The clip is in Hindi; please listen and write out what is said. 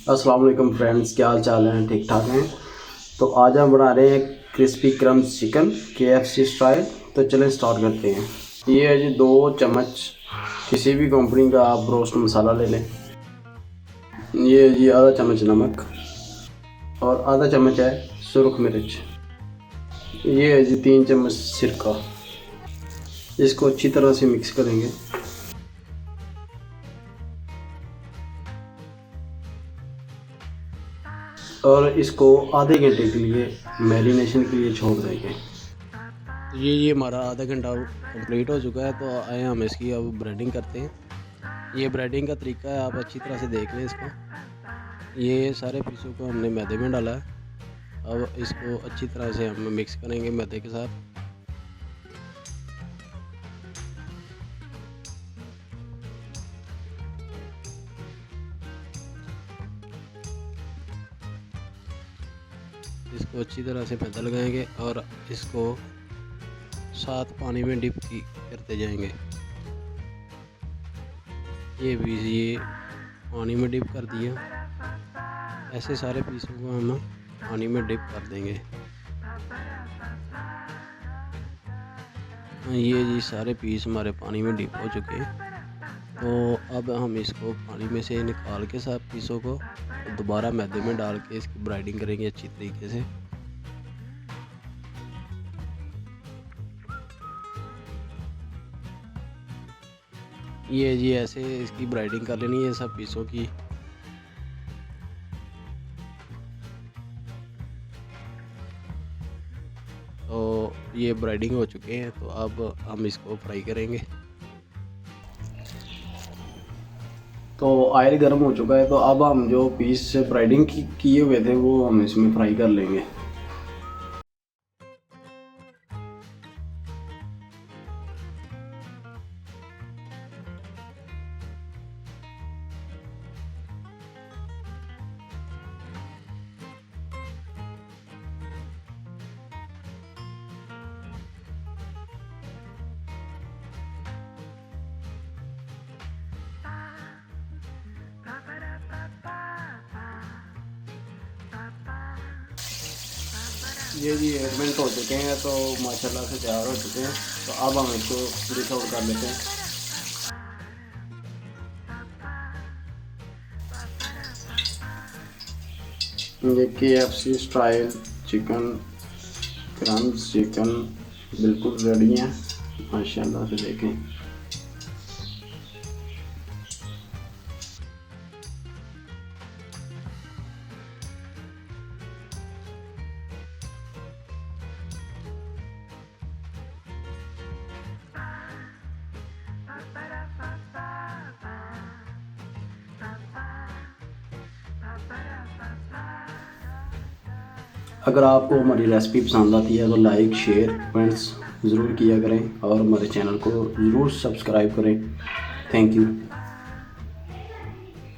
अस्सलाम वालेकुम फ्रेंड्स, क्या हाल चाल हैं? ठीक ठाक हैं। तो आज हम बना रहे हैं crispy crumbs chicken KFC style. तो चलें स्टार्ट करते हैं। ये है जी 2 चम्मच किसी भी कंपनी का आप रोस्ट मसाला ले लें। ये है जी आधा चम्मच नमक और आधा चम्मच है सुरख मिर्च। ये है जी 3 चम्मच सिरका। इसको अच्छी तरह से मिक्स करेंगे और इसको आधे घंटे के लिए मैरिनेशन के लिए छोड़ देंगे। तो ये हमारा आधा घंटा कंप्लीट हो चुका है। तो आए हम इसकी अब ब्रेडिंग करते हैं। ये ब्रेडिंग का तरीका है, आप अच्छी तरह से देख लें इसको। ये सारे पीसों को हमने मैदे में डाला है। अब इसको अच्छी तरह से हम मिक्स करेंगे मैदे के साथ। इसको अच्छी तरह से मैदा लगाएंगे और इसको साथ पानी में डिप करते जाएंगे। ये पीस ये पानी में डिप कर दिया। ऐसे सारे पीसों को हम पानी में डिप कर देंगे। ये जी सारे पीस हमारे पानी में डिप हो चुके हैं। तो अब हम इसको पानी में से निकाल के सब पीसों को दोबारा मैदे में डाल के इसकी ब्राइडिंग करेंगे अच्छी तरीके से। ये जी ऐसे इसकी ब्राइडिंग कर लेनी है सब पीसों की। तो ये ब्राइडिंग हो चुके हैं। तो अब हम इसको फ्राई करेंगे। तो ऑयल गर्म हो चुका है। तो अब हम जो पीस ब्राइडिंग किए हुए थे वो हम इसमें फ्राई कर लेंगे। ये जी 1 मिनट हो चुके हैं। तो माशाल्लाह से तैयार हो चुके हैं। तो अब हम इसको डिश आउट कर लेते हैं। ये KFC style chicken crumbs chicken बिल्कुल रेडी हैं। माशाल्लाह से देखें। अगर आपको हमारी रेसिपी पसंद आती है तो लाइक शेयर कमेंट्स ज़रूर किया करें और हमारे चैनल को ज़रूर सब्सक्राइब करें। Thank you.